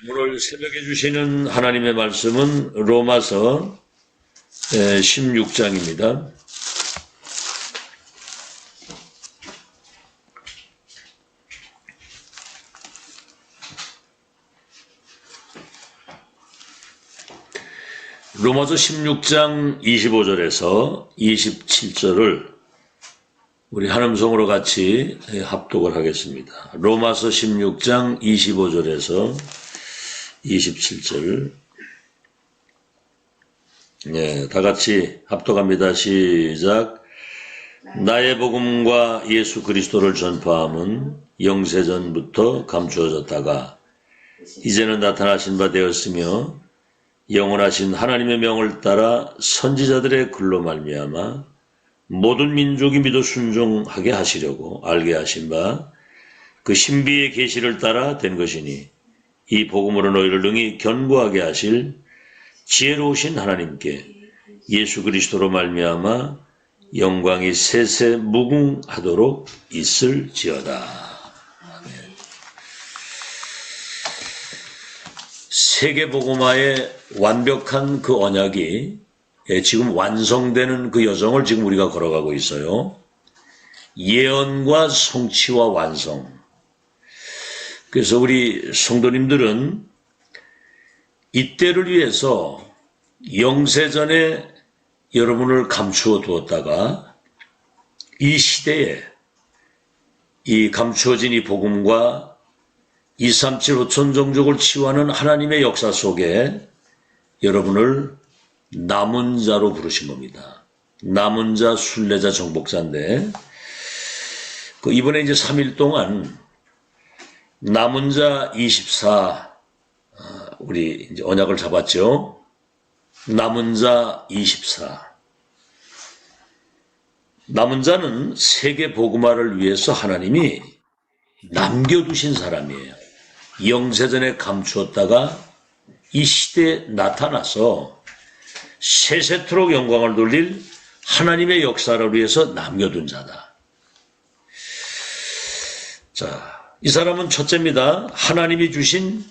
오늘 새벽에 주시는 하나님의 말씀은 로마서 16장입니다. 로마서 16장 25절에서 27절을 우리 한음성으로 같이 합독을 하겠습니다. 로마서 16장 25절에서 27절. 다 같이 합독합니다. 시작. 나의 복음과 예수 그리스도를 전파함은 영세전부터 감추어졌다가 이제는 나타나신 바 되었으며 영원하신 하나님의 명을 따라 선지자들의 글로 말미암아 모든 민족이 믿어 순종하게 하시려고 알게 하신 바 그 신비의 계시를 따라 된 것이니 이 복음으로 너희를 능히 견고하게 하실 지혜로우신 하나님께 예수 그리스도로 말미암아 영광이 세세 무궁하도록 있을지어다. 아멘. 세계복음화의 완벽한 그 언약이 지금 완성되는 그 여정을 지금 우리가 걸어가고 있어요. 예언과 성취와 완성. 그래서 우리 성도님들은 이때를 위해서 영세전에 여러분을 감추어 두었다가 이 시대에 이 감추어진 이 복음과 237 5천 종족을 치유하는 하나님의 역사 속에 여러분을 남은 자로 부르신 겁니다. 남은 자, 순례자, 정복자인데 이번에 이제 3일 동안 남은 자 24 우리 이제 언약을 잡았죠. 남은 자 24. 남은 자는 세계 복음화를 위해서 하나님이 남겨두신 사람이에요. 영세전에 감추었다가 이 시대에 나타나서 세세토록 영광을 돌릴 하나님의 역사를 위해서 남겨둔 자다. 자, 이 사람은 첫째입니다. 하나님이 주신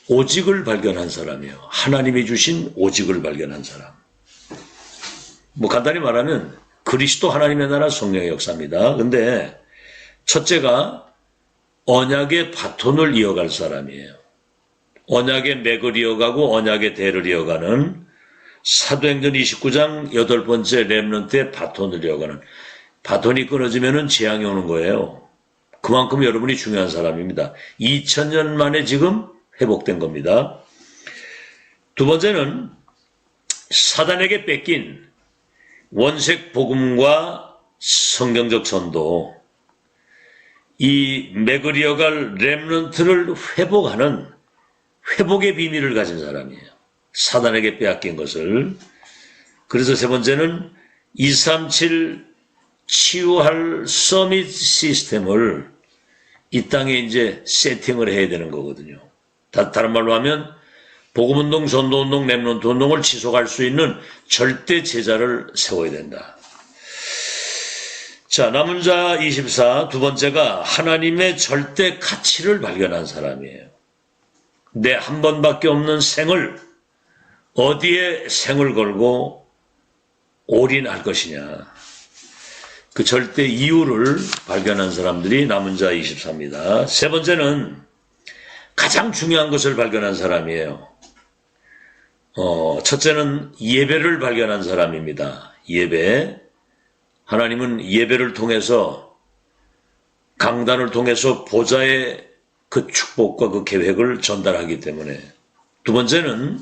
오직을 발견한 사람이에요. 하나님이 주신 오직을 발견한 사람. 간단히 말하면 그리스도 하나님의 나라 성령의 역사입니다. 근데 첫째가 언약의 바톤을 이어갈 사람이에요. 언약의 맥을 이어가고 언약의 대를 이어가는 사도행전 29장 8번째 렘넌트의 바톤을 이어가는, 바톤이 끊어지면 재앙이 오는 거예요. 그만큼 여러분이 중요한 사람입니다. 2000년 만에 지금 회복된 겁니다. 두 번째는 사단에게 뺏긴 원색 복음과 성경적 전도, 이 맥을 이어갈 렘넌트를 회복하는 회복의 비밀을 가진 사람이에요. 사단에게 빼앗긴 것을. 그래서 세 번째는 237 치유할 서밋 시스템을 이 땅에 이제 세팅을 해야 되는 거거든요. 다른 말로 하면 복음운동, 전도운동, 렘넌트 운동을 지속할 수 있는 절대 제자를 세워야 된다. 자, 남은 자 24, 두 번째가 하나님의 절대 가치를 발견한 사람이에요. 내 한 번밖에 없는 생을 어디에 생을 걸고 올인할 것이냐. 그 절대 이유를 발견한 사람들이 남은 자 24입니다. 세 번째는 가장 중요한 것을 발견한 사람이에요. 첫째는 예배를 발견한 사람입니다. 예배. 하나님은 예배를 통해서, 강단을 통해서 보좌의 그 축복과 그 계획을 전달하기 때문에. 두 번째는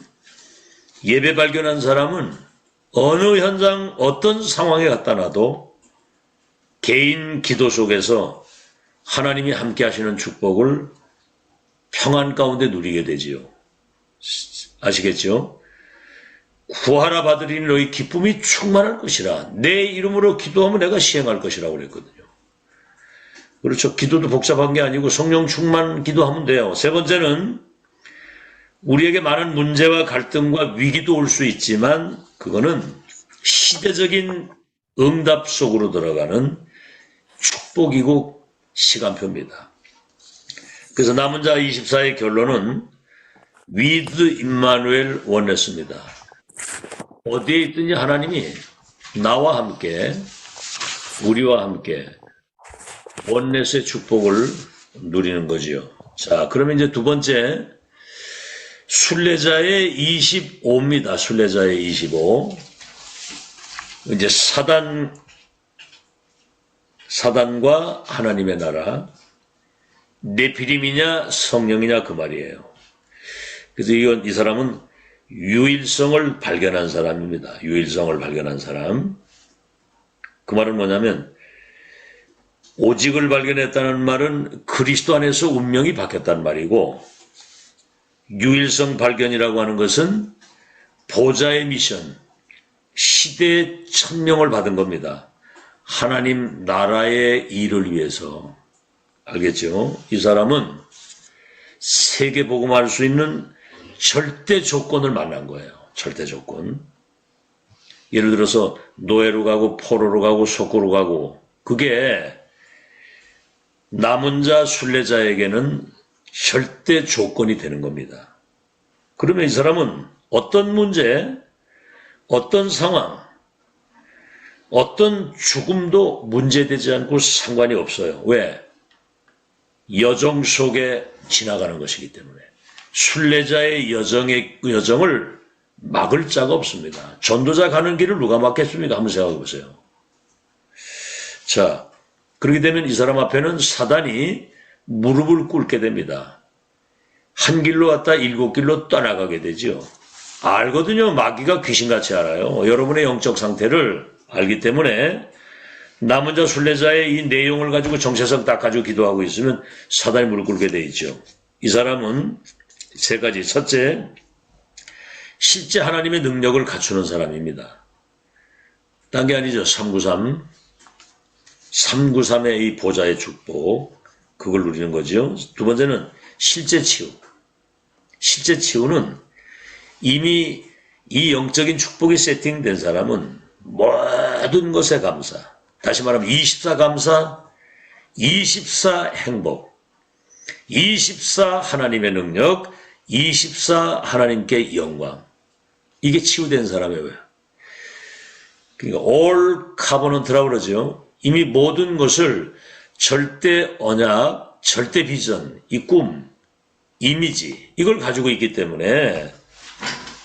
예배 발견한 사람은 어느 현장, 어떤 상황에 갖다 놔도 개인 기도 속에서 하나님이 함께 하시는 축복을 평안 가운데 누리게 되지요. 아시겠죠? 구하라 받으리니 너희 기쁨이 충만할 것이라. 내 이름으로 기도하면 내가 시행할 것이라고 그랬거든요. 그렇죠. 기도도 복잡한 게 아니고 성령 충만 기도하면 돼요. 세 번째는 우리에게 많은 문제와 갈등과 위기도 올 수 있지만 그거는 시대적인 응답 속으로 들어가는 축복이고 시간표입니다. 그래서 남은 자 24의 결론은 with 임마누엘 원했습니다. 어디에 있든지 하나님이 나와 함께, 우리와 함께 원넷의 축복을 누리는 거지요. 자, 그러면 이제 두 번째, 순례자의 25입니다. 순례자의 25. 이제 사단과 하나님의 나라, 네피림이냐 성령이냐 그 말이에요. 그래서 이 사람은 유일성을 발견한 사람입니다. 유일성을 발견한 사람. 그 말은 뭐냐면 오직을 발견했다는 말은 그리스도 안에서 운명이 바뀌었다는 말이고, 유일성 발견이라고 하는 것은 보좌의 미션, 시대의 천명을 받은 겁니다. 하나님 나라의 일을 위해서. 알겠죠? 이 사람은 세계 복음할 수 있는 절대 조건을 만난 거예요. 절대 조건. 예를 들어서 노예로 가고 포로로 가고 속고로 가고, 그게 남은 자 순례자에게는 절대 조건이 되는 겁니다. 그러면 이 사람은 어떤 문제, 어떤 상황, 어떤 죽음도 문제되지 않고 상관이 없어요. 왜? 여정 속에 지나가는 것이기 때문에. 순례자의 여정을 막을 자가 없습니다. 전도자 가는 길을 누가 막겠습니까? 한번 생각해 보세요. 자, 그렇게 되면 이 사람 앞에는 사단이 무릎을 꿇게 됩니다. 한 길로 왔다 7길로 떠나가게 되죠. 알거든요. 마귀가 귀신같이 알아요. 여러분의 영적 상태를 알기 때문에 남은 자 순례자의 이 내용을 가지고 정체성 딱 가지고 기도하고 있으면 사단이 무릎 꿇게 돼 있죠. 이 사람은 세 가지. 첫째, 실제 하나님의 능력을 갖추는 사람입니다. 딴 게 아니죠. 393. 393의 이 보좌의 축복, 그걸 누리는 거죠. 두 번째는 실제 치유. 실제 치유는 이미 이 영적인 축복이 세팅된 사람은 모든 것에 감사, 다시 말하면 24 감사, 24 행복, 24 하나님의 능력, 24 하나님께 영광. 이게 치유된 사람이에요. 그러니까 all covenant라고 그러죠. 이미 모든 것을 절대 언약, 절대 비전, 이 꿈, 이미지, 이걸 가지고 있기 때문에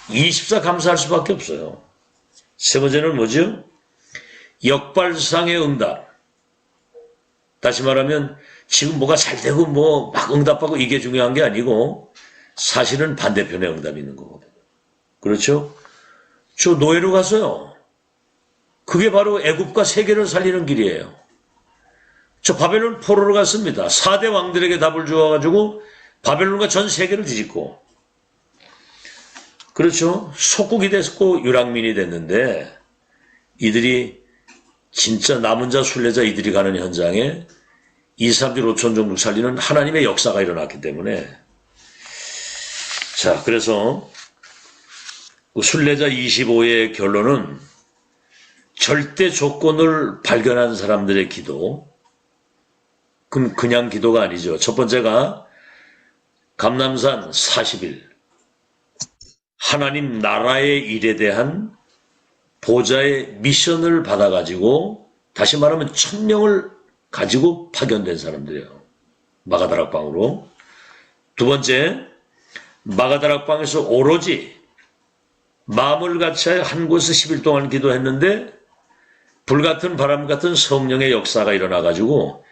24 감사할 수밖에 없어요. 세 번째는 뭐죠? 역발상의 응답. 다시 말하면 지금 뭐가 잘 되고 뭐 막 응답하고 이게 중요한 게 아니고 사실은 반대편의 응답이 있는 거거든요. 그렇죠? 저 노예로 갔어요. 그게 바로 애굽과 세계를 살리는 길이에요. 저 바벨론 포로로 갔습니다. 4대 왕들에게 답을 주어가지고 바벨론과 전 세계를 뒤집고, 그렇죠? 속국이 됐고 유랑민이 됐는데 이들이 진짜 남은 자 순례자 이들이 가는 현장에 2, 3주 5천 정도 살리는 하나님의 역사가 일어났기 때문에. 자, 그래서 순례자 25의 결론은 절대 조건을 발견한 사람들의 기도, 그냥 기도가 아니죠. 첫 번째가 감람산 40일, 하나님 나라의 일에 대한 보좌의 미션을 받아가지고, 다시 말하면 1000명을 가지고 파견된 사람들이에요. 마가다락방으로. 두 번째, 마가다락방에서 오로지 마음을 같이 한 곳에서 10일 동안 기도했는데 불같은 바람 같은 성령의 역사가 일어나가지고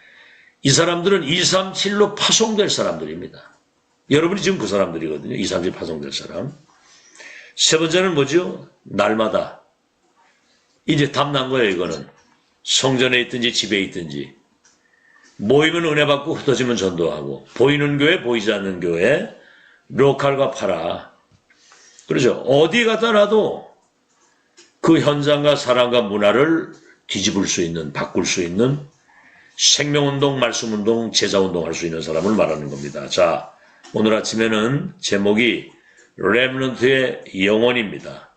이 사람들은 237로 파송될 사람들입니다. 여러분이 지금 그 사람들이거든요. 237 파송될 사람. 세 번째는 뭐죠? 날마다. 이제 답 난 거예요, 이거는. 성전에 있든지 집에 있든지. 모이면 은혜 받고 흩어지면 전도하고. 보이는 교회, 보이지 않는 교회, 로컬과 파라. 그렇죠. 어디 갖다 놔도 그 현장과 사람과 문화를 뒤집을 수 있는, 바꿀 수 있는 생명운동, 말씀운동, 제자운동 할 수 있는 사람을 말하는 겁니다. 자, 오늘 아침에는 제목이 렘넌트의 영혼입니다.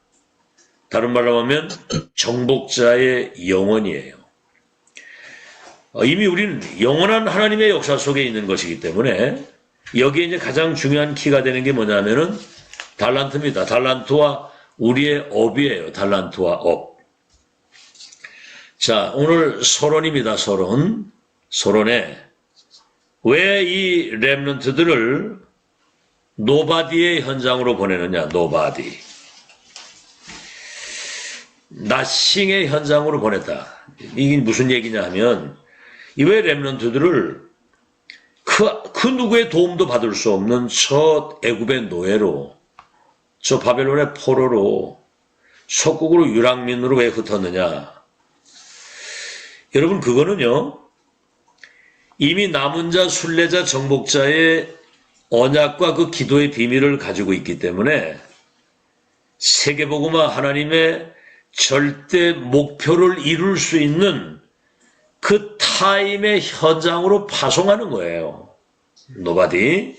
다른 말로 하면 정복자의 영혼이에요. 이미 우리는 영원한 하나님의 역사 속에 있는 것이기 때문에 여기에 이제 가장 중요한 키가 되는 게 뭐냐면은 달란트입니다. 달란트와 우리의 업이에요. 달란트와 업. 자, 오늘 서론입니다. 서론. 서론에 왜 이 렘넌트들을 노바디의 현장으로 보내느냐. 노바디. 나싱의 현장으로 보냈다. 이게 무슨 얘기냐 하면 이 왜 렘넌트들을 그 누구의 도움도 받을 수 없는 저 애굽의 노예로, 저 바벨론의 포로로, 속국으로 유랑민으로 왜 흩었느냐. 여러분, 그거는요, 이미 남은 자, 순례자, 정복자의 언약과 그 기도의 비밀을 가지고 있기 때문에 세계복음화 하나님의 절대 목표를 이룰 수 있는 그 타임의 현장으로 파송하는 거예요. 노바디.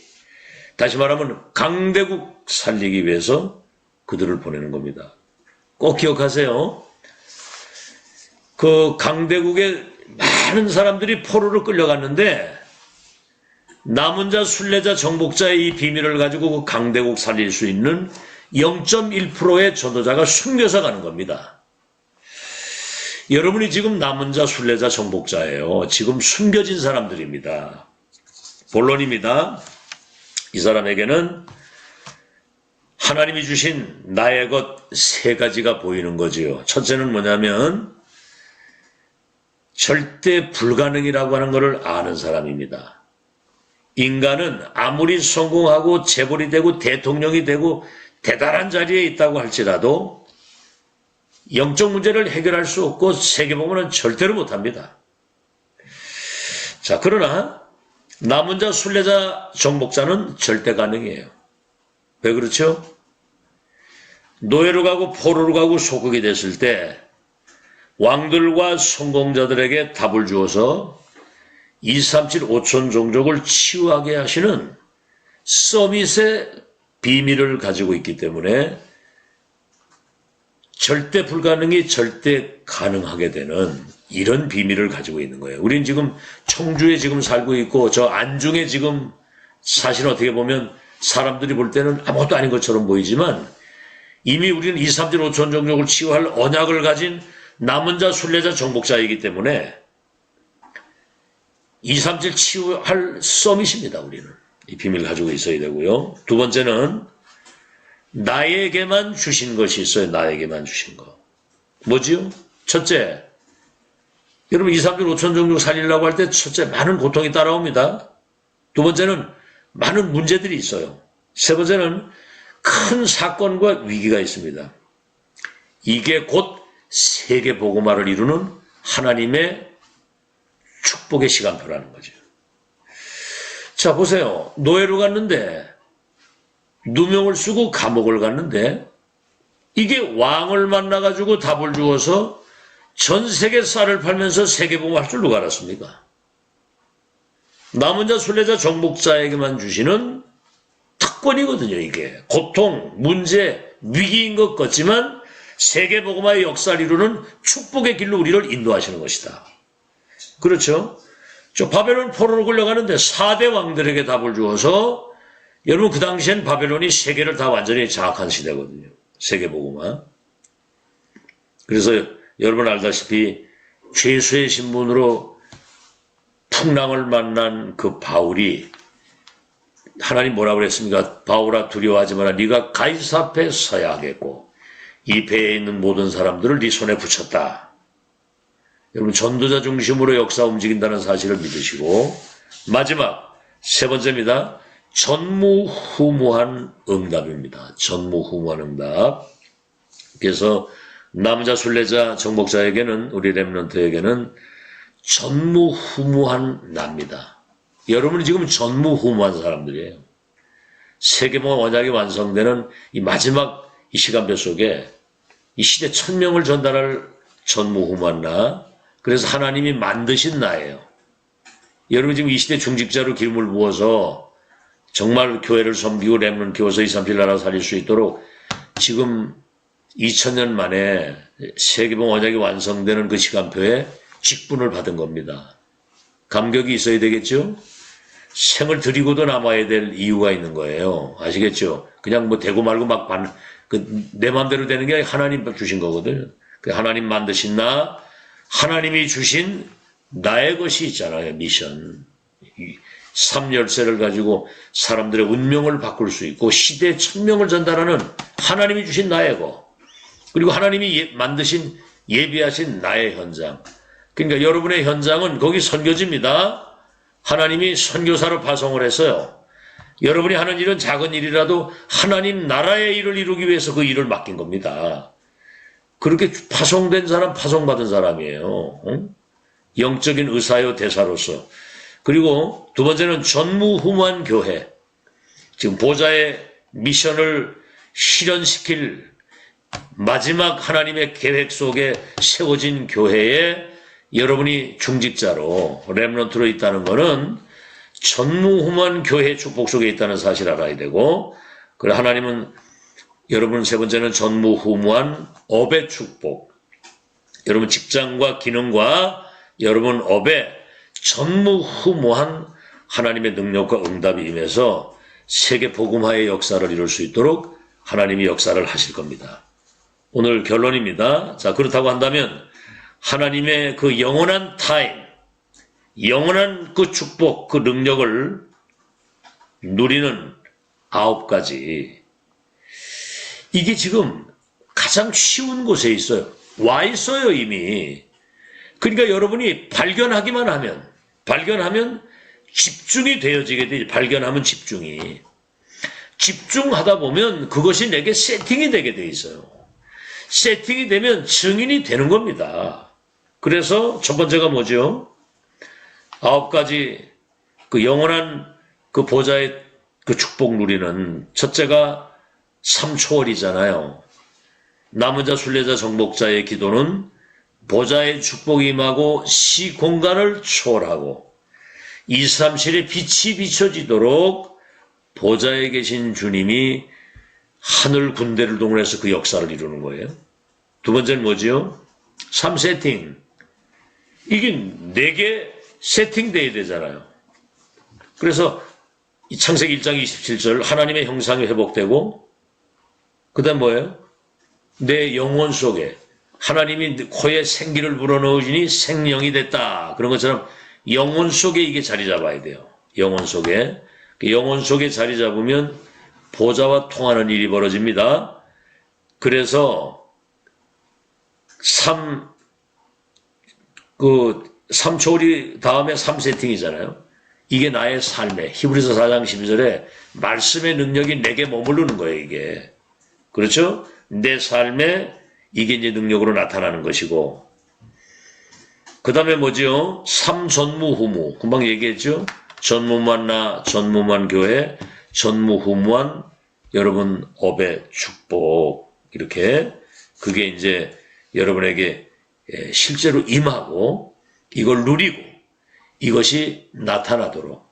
다시 말하면 강대국 살리기 위해서 그들을 보내는 겁니다. 꼭 기억하세요. 그 강대국에 많은 사람들이 포로로 끌려갔는데 남은 자, 순례자, 정복자의 이 비밀을 가지고 그 강대국 살릴 수 있는 0.1%의 전도자가 숨겨서 가는 겁니다. 여러분이 지금 남은 자, 순례자, 정복자예요. 지금 숨겨진 사람들입니다. 본론입니다. 이 사람에게는 하나님이 주신 나의 것 세 가지가 보이는 거지요. 첫째는 뭐냐면 절대 불가능이라고 하는 것을 아는 사람입니다. 인간은 아무리 성공하고 재벌이 되고 대통령이 되고 대단한 자리에 있다고 할지라도 영적 문제를 해결할 수 없고 세계복음은 절대로 못합니다. 자, 그러나 남은 자, 순례자, 정복자는 절대 가능해요. 왜 그렇죠? 노예로 가고 포로로 가고 속국이 됐을 때 왕들과 성공자들에게 답을 주어서 237 5천 종족을 치유하게 하시는 서밋의 비밀을 가지고 있기 때문에 절대 불가능이 절대 가능하게 되는 이런 비밀을 가지고 있는 거예요. 우리는 지금 청주에 지금 살고 있고 저 안중에 지금 사실 어떻게 보면 사람들이 볼 때는 아무것도 아닌 것처럼 보이지만 이미 우리는 237 5천 종족을 치유할 언약을 가진 남은 자, 순례자, 정복자이기 때문에 237 치유할 서밋입니다. 우리는 이 비밀을 가지고 있어야 되고요. 두 번째는 나에게만 주신 것이 있어요. 나에게만 주신 거. 뭐지요? 첫째, 여러분 237 5천 종족 살리려고 할 때 첫째 많은 고통이 따라옵니다. 두 번째는 많은 문제들이 있어요. 세 번째는 큰 사건과 위기가 있습니다. 이게 곧 세계 복음화를 이루는 하나님의 축복의 시간표라는 거죠. 자, 보세요. 노예로 갔는데 누명을 쓰고 감옥을 갔는데 이게 왕을 만나가지고 답을 주어서 전 세계 쌀을 팔면서 세계 복음화할 줄 누가 알았습니까? 남은 자, 순례자, 정복자에게만 주시는 특권이거든요. 이게 고통, 문제, 위기인 것 같지만 세계 복음화의 역사를 이루는 축복의 길로 우리를 인도하시는 것이다. 그렇죠? 저 바벨론 포로로 끌려가는데 4대 왕들에게 답을 주어서 여러분 그 당시엔 바벨론이 세계를 다 완전히 장악한 시대거든요. 세계 복음화. 그래서 여러분 알다시피 죄수의 신분으로 풍랑을 만난 그 바울이 하나님 뭐라고 그랬습니까? 바울아 두려워하지 마라. 네가 가이사 앞에 서야 하겠고 이 배에 있는 모든 사람들을 네 손에 붙였다. 여러분 전도자 중심으로 역사 움직인다는 사실을 믿으시고 마지막 세 번째입니다. 전무후무한 응답입니다. 전무후무한 응답. 그래서 남자 순례자 정복자에게는 우리 렘넌트에게는 전무후무한 납니다. 여러분은 지금 전무후무한 사람들이에요. 세계복음 언약이 완성되는 이 마지막 이 시간표 속에 이 시대 1000명을 전달할 전무후무한 나. 그래서 하나님이 만드신 나예요. 여러분 지금 이 시대 중직자로 기름을 부어서 정말 교회를 섬기고 렘넌트 키워서 237 나라 살릴 수 있도록 지금 2000년 만에 세계복음 언약이 완성되는 그 시간표에 직분을 받은 겁니다. 감격이 있어야 되겠죠? 생을 드리고도 남아야 될 이유가 있는 거예요. 아시겠죠? 그냥 뭐 되고 말고 막 내 마음대로 되는 게 하나님 주신 거거든요. 하나님 만드신 하나님이 주신 나의 것이 있잖아요. 미션. 삶 열쇠를 가지고 사람들의 운명을 바꿀 수 있고 시대의 천명을 전달하는 하나님이 주신 나의 것. 그리고 하나님이 만드신 예비하신 나의 현장. 그러니까 여러분의 현장은 거기 선교지입니다. 하나님이 선교사로 파송을 했어요. 여러분이 하는 일은 작은 일이라도 하나님 나라의 일을 이루기 위해서 그 일을 맡긴 겁니다. 그렇게 파송된 사람, 파송받은 사람이에요. 응? 영적인 의사요 대사로서. 그리고 두 번째는 전무후무한 교회. 지금 보좌의 미션을 실현시킬 마지막 하나님의 계획 속에 세워진 교회에 여러분이 중직자로 렘넌트로 있다는 것은 전무후무한 교회 축복 속에 있다는 사실 알아야 되고, 그리고 하나님은 여러분 세 번째는 전무후무한 업의 축복. 여러분 직장과 기능과 여러분 업에 전무후무한 하나님의 능력과 응답이 임해서 세계 복음화의 역사를 이룰 수 있도록 하나님이 역사를 하실 겁니다. 오늘 결론입니다. 자, 그렇다고 한다면 하나님의 그 영원한 타임, 영원한 그 축복, 그 능력을 누리는 9가지. 이게 지금 가장 쉬운 곳에 있어요. 와 있어요, 이미. 그러니까 여러분이 발견하기만 하면 집중이 되어지게 되지. 발견하면 집중이. 집중하다 보면 그것이 내게 세팅이 되게 돼 있어요. 세팅이 되면 증인이 되는 겁니다. 그래서 첫 번째가 뭐죠? 9가지 그 영원한 그 보좌의 그 축복 누리는 첫째가 3초월이잖아요. 남은 자, 순례자, 정복자의 기도는 보좌의 축복이 임하고 시공간을 초월하고 237의 빛이 비춰지도록 보좌에 계신 주님이 하늘 군대를 동원해서 그 역사를 이루는 거예요. 두 번째는 뭐지요? 3세팅. 이게 4개 세팅돼야 되잖아요. 그래서 창세기 1장 27절 하나님의 형상이 회복되고 그 다음 뭐예요? 내 영혼 속에 하나님이 코에 생기를 불어넣으시니 생명이 됐다. 그런 것처럼 영혼 속에 이게 자리 잡아야 돼요. 영혼 속에. 영혼 속에 자리 잡으면 보좌와 통하는 일이 벌어집니다. 그래서 3초리 다음에 3세팅이잖아요. 이게 나의 삶에 히브리서 4장 12절에 말씀의 능력이 내게 머무르는 거예요. 이게. 그렇죠? 내 삶에 이게 이제 능력으로 나타나는 것이고 그 다음에 뭐죠? 3전무후무. 금방 얘기했죠? 전무만 나, 전무만 교회, 전무후무한 여러분 업의 축복. 이렇게 그게 이제 여러분에게 실제로 임하고 이걸 누리고 이것이 나타나도록.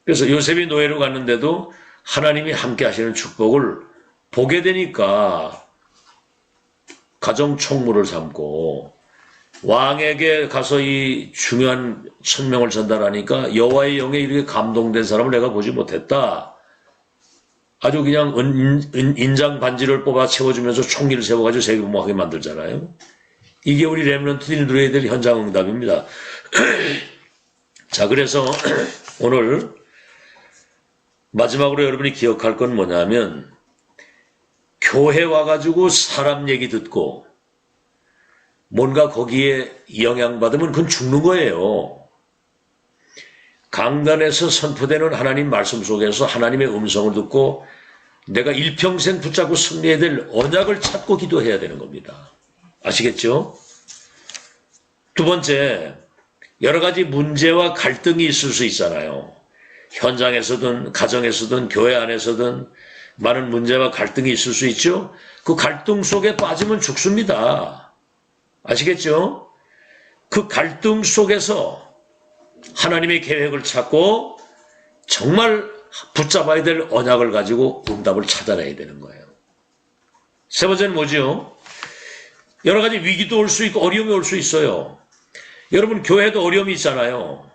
그래서 요셉이 노예로 갔는데도 하나님이 함께 하시는 축복을 보게 되니까 가정 총무를 삼고 왕에게 가서 이 중요한 천명을 전달하니까 여호와의 영에 이렇게 감동된 사람을 내가 보지 못했다. 아주 그냥 인장 반지를 뽑아 채워주면서 총기를 세워가지고 세계복무하게 만들잖아요. 이게 우리 렘넌트들이 누려야 될 현장 응답입니다. 자, 그래서 오늘 마지막으로 여러분이 기억할 건 뭐냐면 교회 와가지고 사람 얘기 듣고 뭔가 거기에 영향받으면 그건 죽는 거예요. 강단에서 선포되는 하나님 말씀 속에서 하나님의 음성을 듣고 내가 일평생 붙잡고 승리해야 될 언약을 찾고 기도해야 되는 겁니다. 아시겠죠? 두 번째, 여러 가지 문제와 갈등이 있을 수 있잖아요. 현장에서든 가정에서든 교회 안에서든 많은 문제와 갈등이 있을 수 있죠. 그 갈등 속에 빠지면 죽습니다. 아시겠죠? 그 갈등 속에서 하나님의 계획을 찾고 정말 붙잡아야 될 언약을 가지고 응답을 찾아내야 되는 거예요. 세 번째는 뭐죠? 여러 가지 위기도 올 수 있고 어려움이 올 수 있어요. 여러분 교회도 어려움이 있잖아요.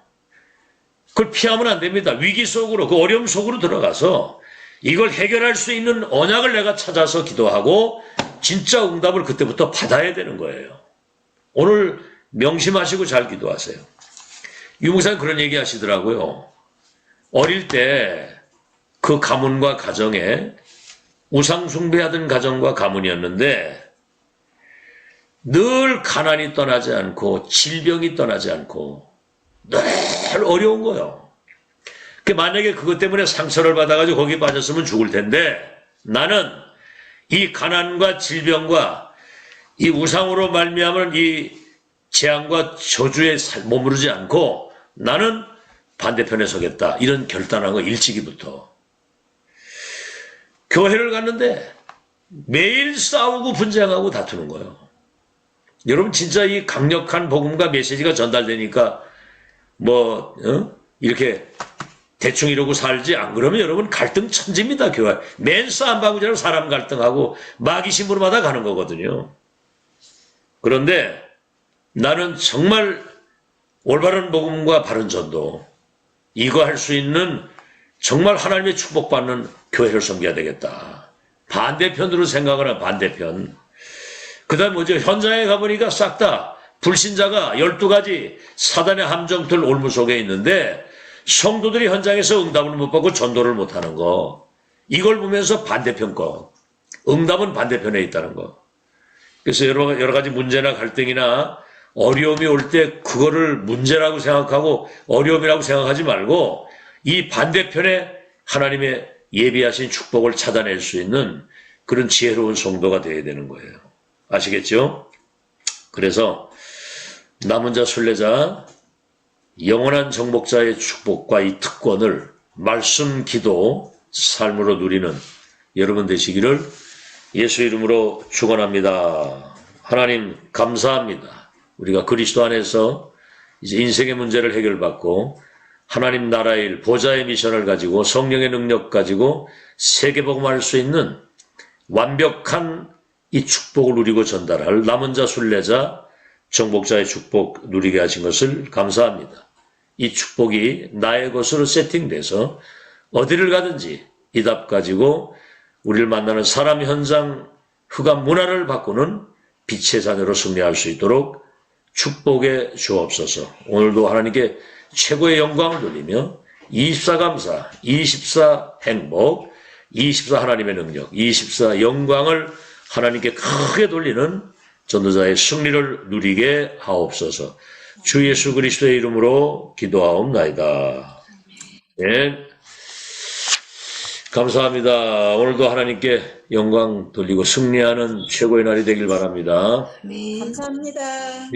그걸 피하면 안 됩니다. 위기 속으로, 그 어려움 속으로 들어가서 이걸 해결할 수 있는 언약을 내가 찾아서 기도하고 진짜 응답을 그때부터 받아야 되는 거예요. 오늘 명심하시고 잘 기도하세요. 유목사님 그런 얘기 하시더라고요. 어릴 때 그 가문과 가정에 우상 숭배하던 가정과 가문이었는데 늘 가난이 떠나지 않고 질병이 떠나지 않고 늘 어려운 거예요. 만약에 그것 때문에 상처를 받아가지고 거기에 빠졌으면 죽을 텐데 나는 이 가난과 질병과 이 우상으로 말미암은 이 재앙과 저주에 머무르지 않고 나는 반대편에 서겠다. 이런 결단한 거 일찍이부터. 교회를 갔는데 매일 싸우고 분쟁하고 다투는 거예요. 여러분 진짜 이 강력한 복음과 메시지가 전달되니까 이렇게 대충 이러고 살지 안 그러면 여러분 갈등 천지입니다. 교회. 맨 싸움방구처럼 사람 갈등하고 마귀심으로마다 가는 거거든요. 그런데 나는 정말 올바른 복음과 바른 전도 이거 할 수 있는 정말 하나님의 축복받는 교회를 섬겨야 되겠다. 반대편으로 생각을 하는 반대편. 그 다음 뭐죠? 현장에 가보니까 싹 다 불신자가 12가지 사단의 함정들 올무 속에 있는데 성도들이 현장에서 응답을 못 받고 전도를 못하는 거. 이걸 보면서 반대편 거. 응답은 반대편에 있다는 거. 그래서 여러 가지 문제나 갈등이나 어려움이 올 때 그거를 문제라고 생각하고 어려움이라고 생각하지 말고 이 반대편에 하나님의 예비하신 축복을 찾아낼 수 있는 그런 지혜로운 성도가 되어야 되는 거예요. 아시겠죠? 그래서 남은 자 순례자 영원한 정복자의 축복과 이 특권을 말씀, 기도, 삶으로 누리는 여러분 되시기를 예수 이름으로 축원합니다. 하나님 감사합니다. 우리가 그리스도 안에서 이제 인생의 문제를 해결받고 하나님 나라의 일, 보좌의 미션을 가지고 성령의 능력 가지고 세계복음할 수 있는 완벽한 이 축복을 누리고 전달할 남은 자 순례자 정복자의 축복 누리게 하신 것을 감사합니다. 이 축복이 나의 것으로 세팅돼서 어디를 가든지 이 답 가지고 우리를 만나는 사람, 현장, 흑암, 문화를 바꾸는 빛의 자녀로 승리할 수 있도록 축복해 주옵소서. 오늘도 하나님께 최고의 영광을 돌리며 24 감사, 24 행복, 24 하나님의 능력, 24 영광을 하나님께 크게 돌리는 전도자의 승리를 누리게 하옵소서. 주 예수 그리스도의 이름으로 기도하옵나이다. 예. 감사합니다. 오늘도 하나님께 영광 돌리고 승리하는 최고의 날이 되길 바랍니다. 감사합니다.